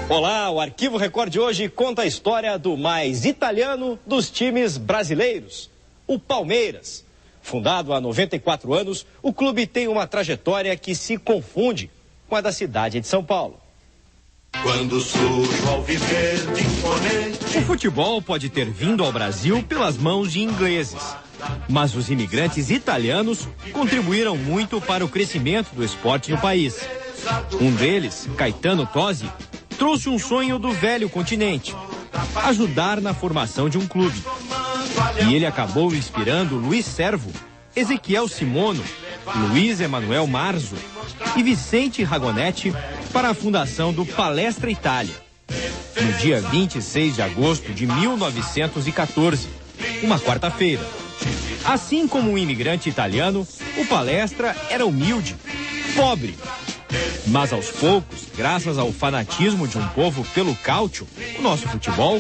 Olá, o Arquivo Record de hoje conta a história do mais italiano dos times brasileiros, o Palmeiras. Fundado há 94 anos, o clube tem uma trajetória que se confunde com a da cidade de São Paulo. Quando surge o alviverde imponente. O futebol pode ter vindo ao Brasil pelas mãos de ingleses, mas os imigrantes italianos contribuíram muito para o crescimento do esporte no país. Um deles, Caetano Tosi, trouxe um sonho do velho continente: ajudar na formação de um clube. E ele acabou inspirando Luiz Servo, Ezequiel Simono, Luiz Emanuel Marzo e Vicente Ragonetti para a fundação do Palestra Itália, no dia 26 de agosto de 1914, uma quarta-feira. Assim como um imigrante italiano, o Palestra era humilde, pobre. Mas aos poucos, graças ao fanatismo de um povo pelo calcio, o nosso futebol,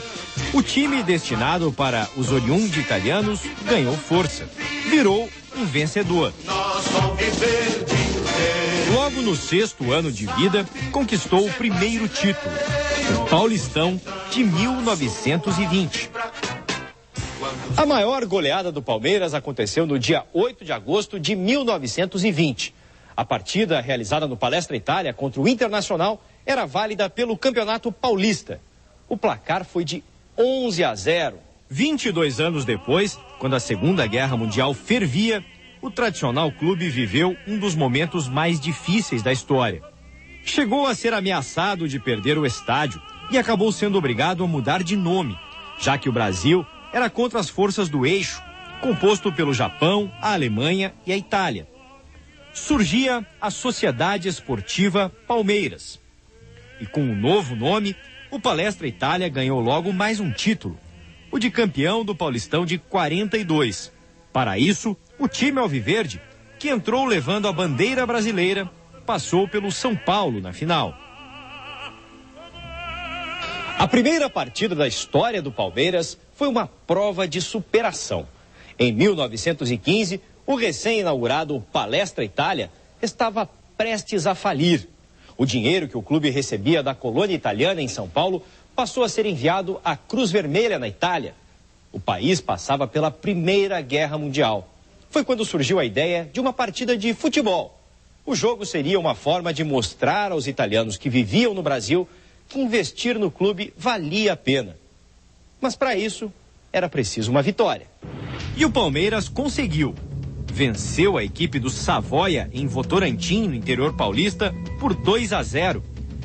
o time destinado para os oriundos italianos ganhou força, virou um vencedor. Logo no 6º ano de vida, conquistou o primeiro título, o Paulistão de 1920. A maior goleada do Palmeiras aconteceu no dia 8 de agosto de 1920. A partida realizada no Palestra Itália contra o Internacional era válida pelo Campeonato Paulista. O placar foi de 11-0. 22 anos depois, quando a Segunda Guerra Mundial fervia, o tradicional clube viveu um dos momentos mais difíceis da história. Chegou a ser ameaçado de perder o estádio e acabou sendo obrigado a mudar de nome, já que o Brasil era contra as forças do eixo, composto pelo Japão, a Alemanha e a Itália. Surgia a Sociedade Esportiva Palmeiras. E com o novo nome, o Palestra Itália ganhou logo mais um título, o de campeão do Paulistão de 42. Para isso, o time alviverde, que entrou levando a bandeira brasileira, passou pelo São Paulo na final. A primeira partida da história do Palmeiras foi uma prova de superação. Em 1915, o recém-inaugurado Palestra Itália estava prestes a falir. O dinheiro que o clube recebia da colônia italiana em São Paulo passou a ser enviado à Cruz Vermelha na Itália. O país passava pela Primeira Guerra Mundial. Foi quando surgiu a ideia de uma partida de futebol. O jogo seria uma forma de mostrar aos italianos que viviam no Brasil que investir no clube valia a pena. Mas para isso, era preciso uma vitória. E o Palmeiras conseguiu. Venceu a equipe do Savoia em Votorantim, no interior paulista, por 2-0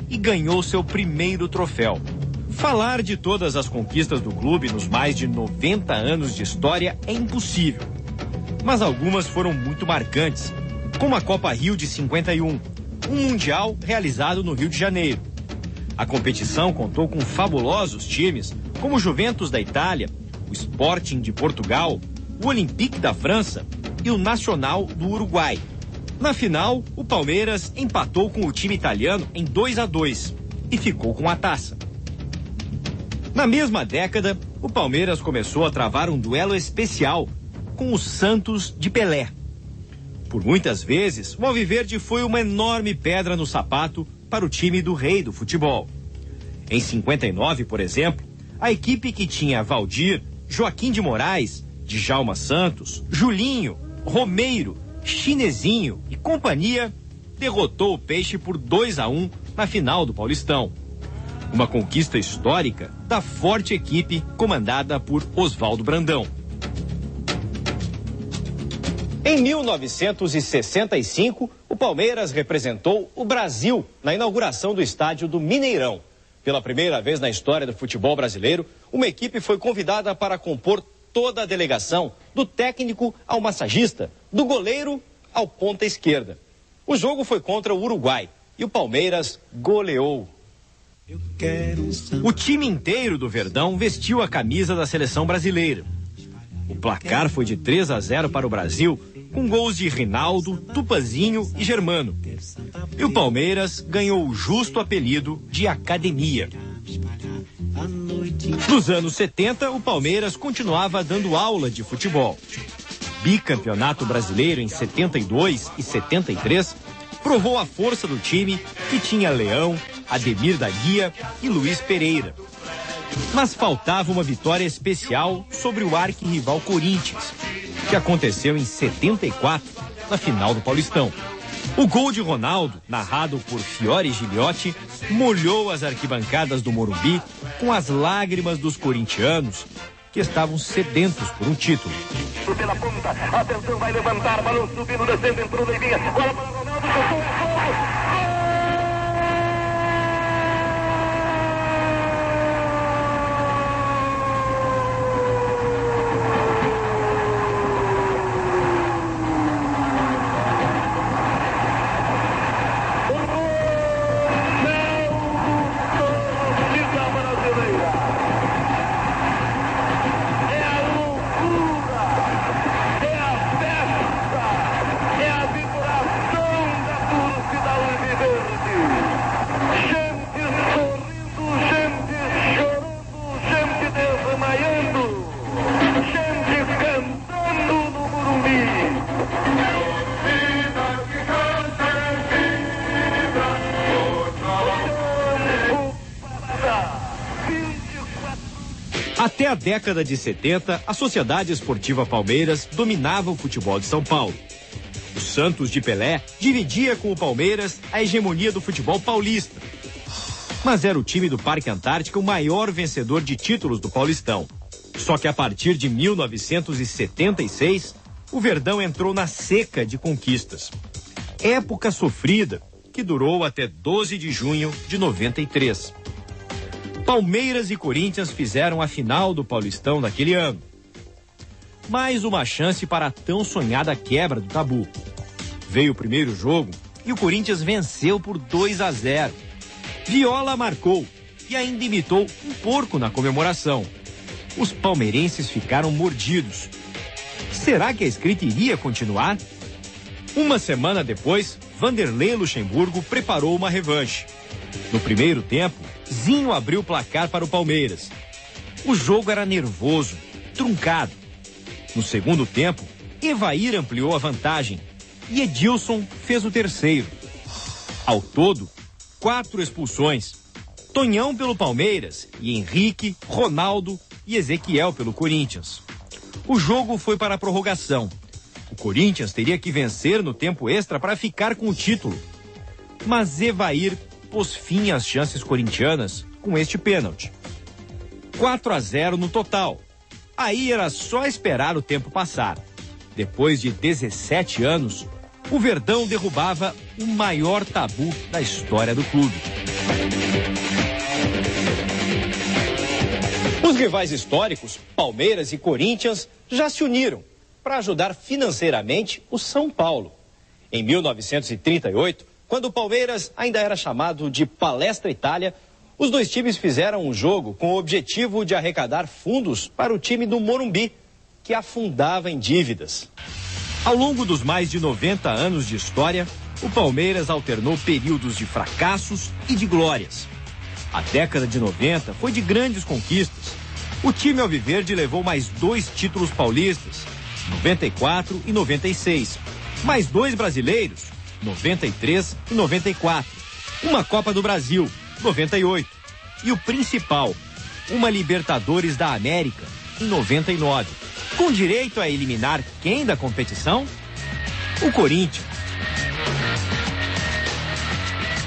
e ganhou seu primeiro troféu. Falar de todas as conquistas do clube nos mais de 90 anos de história é impossível. Mas algumas foram muito marcantes, como a Copa Rio de 51, um mundial realizado no Rio de Janeiro. A competição contou com fabulosos times, como o Juventus da Itália, o Sporting de Portugal, o Olympique da França e o Nacional do Uruguai. Na final, o Palmeiras empatou com o time italiano em 2-2 e ficou com a taça. Na mesma década, o Palmeiras começou a travar um duelo especial com o Santos de Pelé. Por muitas vezes, o alviverde foi uma enorme pedra no sapato para o time do rei do futebol. Em 59, por exemplo, a equipe que tinha Valdir, Joaquim de Moraes, Djalma Santos, Julinho, Romeiro, Chinesinho e companhia derrotou o Peixe por 2-1 na final do Paulistão. Uma conquista histórica da forte equipe comandada por Oswaldo Brandão. Em 1965, o Palmeiras representou o Brasil na inauguração do estádio do Mineirão. Pela primeira vez na história do futebol brasileiro, uma equipe foi convidada para compor toda a delegação, do técnico ao massagista, do goleiro ao ponta esquerda. O jogo foi contra o Uruguai e o Palmeiras goleou. O time inteiro do Verdão vestiu a camisa da seleção brasileira. O placar foi de 3-0 para o Brasil, com gols de Rinaldo, Tupazinho e Germano. E o Palmeiras ganhou o justo apelido de Academia. Nos anos 70, o Palmeiras continuava dando aula de futebol. Bicampeonato brasileiro em 72 e 73, provou a força do time, que tinha Leão, Ademir da Guia e Luiz Pereira. Mas faltava uma vitória especial sobre o arquirrival Corinthians, que aconteceu em 74, na final do Paulistão. O gol de Ronaldo, narrado por Fiore Gigliotti, molhou as arquibancadas do Morumbi com as lágrimas dos corintianos, que estavam sedentos por um título. Pela ponta, atenção, vai levantar, balão subindo, descendo, entrou, Leivinha, bola para Ronaldo, chutou, gol! Até a década de 70, a Sociedade Esportiva Palmeiras dominava o futebol de São Paulo. O Santos de Pelé dividia com o Palmeiras a hegemonia do futebol paulista. Mas era o time do Parque Antártica o maior vencedor de títulos do Paulistão. Só que a partir de 1976, o Verdão entrou na seca de conquistas. Época sofrida que durou até 12 de junho de 93. Palmeiras e Corinthians fizeram a final do Paulistão daquele ano. Mais uma chance para a tão sonhada quebra do tabu. Veio o primeiro jogo e o Corinthians venceu por 2-0. Viola marcou e ainda imitou um porco na comemoração. Os palmeirenses ficaram mordidos. Será que a escrita iria continuar? Uma semana depois, Vanderlei Luxemburgo preparou uma revanche. No primeiro tempo, Zinho abriu o placar para o Palmeiras. O jogo era nervoso, truncado. No segundo tempo, Evair ampliou a vantagem e Edilson fez o terceiro. Ao todo, 4 expulsões. Tonhão pelo Palmeiras e Henrique, Ronaldo e Ezequiel pelo Corinthians. O jogo foi para a prorrogação. O Corinthians teria que vencer no tempo extra para ficar com o título. Mas Evair pôs fim às chances corintianas com este pênalti. 4-0 no total. Aí era só esperar o tempo passar. Depois de 17 anos, o Verdão derrubava o maior tabu da história do clube. Os rivais históricos, Palmeiras e Corinthians, já se uniram para ajudar financeiramente o São Paulo. Em 1938, quando o Palmeiras ainda era chamado de Palestra Itália, os dois times fizeram um jogo com o objetivo de arrecadar fundos para o time do Morumbi, que afundava em dívidas. Ao longo dos mais de 90 anos de história, o Palmeiras alternou períodos de fracassos e de glórias. A década de 90 foi de grandes conquistas. O time alviverde levou mais 2 títulos paulistas, 94 e 96, mais 2 brasileiros, 93 e 94, uma Copa do Brasil, 98, e o principal, uma Libertadores da América, em 99, com direito a eliminar quem da competição? O Corinthians.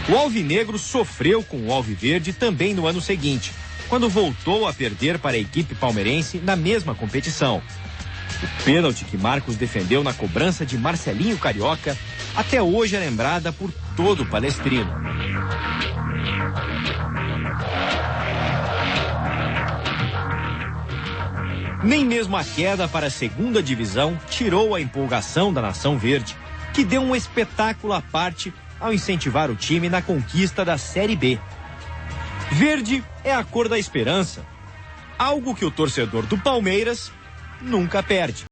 O alvinegro sofreu com o alviverde também no ano seguinte, quando voltou a perder para a equipe palmeirense na mesma competição. O pênalti que Marcos defendeu na cobrança de Marcelinho Carioca até hoje é lembrada por todo o palestrino. Nem mesmo a queda para a segunda divisão tirou a empolgação da Nação Verde, que deu um espetáculo à parte ao incentivar o time na conquista da Série B. Verde é a cor da esperança, algo que o torcedor do Palmeiras nunca perde.